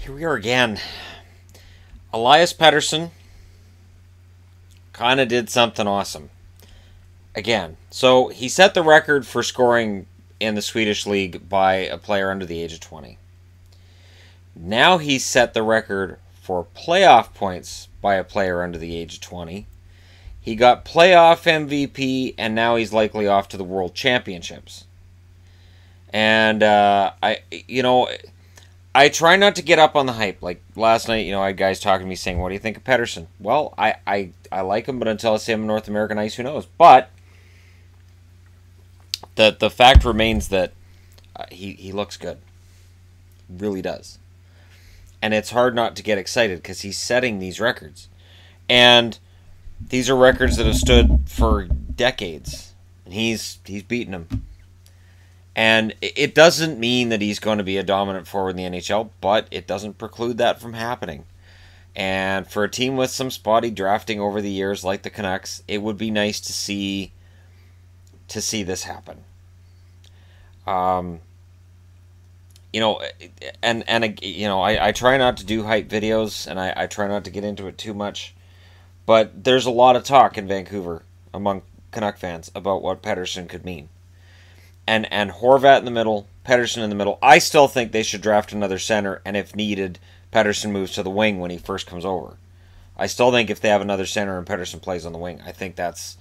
Here we are again. Elias Pettersson kind of did something awesome. Again. So he set the record for scoring in the Swedish league by a player under the age of 20. Now he's set the record for playoff points by a player under the age of 20. He got playoff MVP, and now he's likely off to the World Championships. And I try not to get up on the hype. Like last night, I had guys talking to me saying, "What do you think of Pettersson?" Well, I like him, but until I see him on North American ice, who knows? But the fact remains that he looks good, really does, and it's hard not to get excited because he's setting these records, and these are records that have stood for decades, and he's beaten them. And it doesn't mean that he's going to be a dominant forward in the NHL, but it doesn't preclude that from happening. And for a team with some spotty drafting over the years like the Canucks, it would be nice to see this happen. I try not to do hype videos, and I try not to get into it too much, but there's a lot of talk in Vancouver among Canuck fans about what Pettersson could mean. And Horvat in the middle, Pettersson in the middle. I still think they should draft another center, and if needed, Pettersson moves to the wing when he first comes over. I still think if they have another center and Pettersson plays on the wing, I think that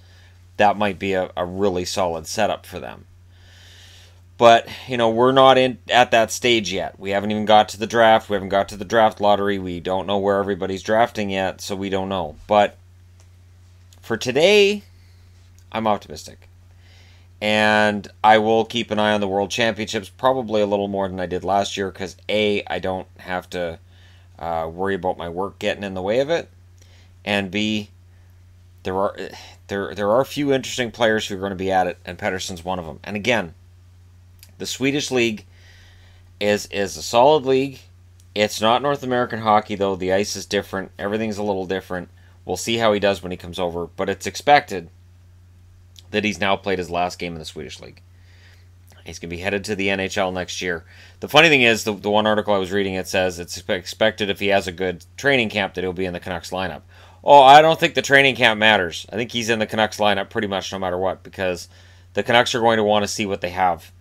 might be a really solid setup for them. But, we're not at that stage yet. We haven't even got to the draft. We haven't got to the draft lottery. We don't know where everybody's drafting yet, so we don't know. But for today, I'm optimistic. And I will keep an eye on the World Championships, probably a little more than I did last year, because A, I don't have to worry about my work getting in the way of it, and B, there are a few interesting players who are going to be at it, and Pettersson's one of them. And again, the Swedish league is a solid league. It's not North American hockey, though. The ice is different. Everything's a little different. We'll see how he does when he comes over, but it's expected that he's now played his last game in the Swedish league. He's going to be headed to the NHL next year. The funny thing is, the one article I was reading, it says it's expected if he has a good training camp that he'll be in the Canucks lineup. Oh, I don't think the training camp matters. I think he's in the Canucks lineup pretty much no matter what, because the Canucks are going to want to see what they have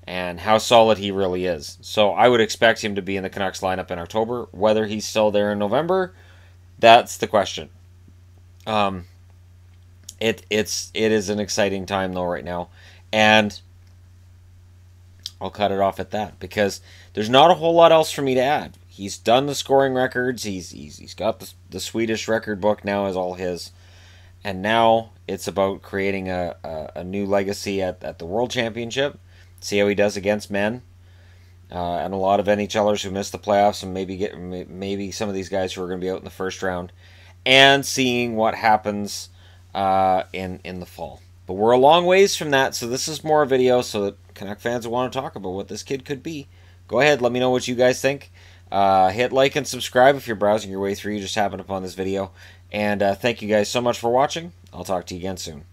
and how solid he really is. So I would expect him to be in the Canucks lineup in October. Whether he's still there in November, that's the question. It is an exciting time though right now, and I'll cut it off at that because there's not a whole lot else for me to add. He's done the scoring records. He's got the Swedish record book now is all his, and now it's about creating a new legacy at the World Championship. See how he does against men, and a lot of NHLers who missed the playoffs, and maybe some of these guys who are going to be out in the first round, and seeing what happens in the fall. But we're a long ways from that, so this is more a video so that Canuck fans will want to talk about what this kid could be. Go ahead, let me know what you guys think. Hit like and subscribe if you're browsing your way through. You just happened upon this video. And thank you guys so much for watching. I'll talk to you again soon.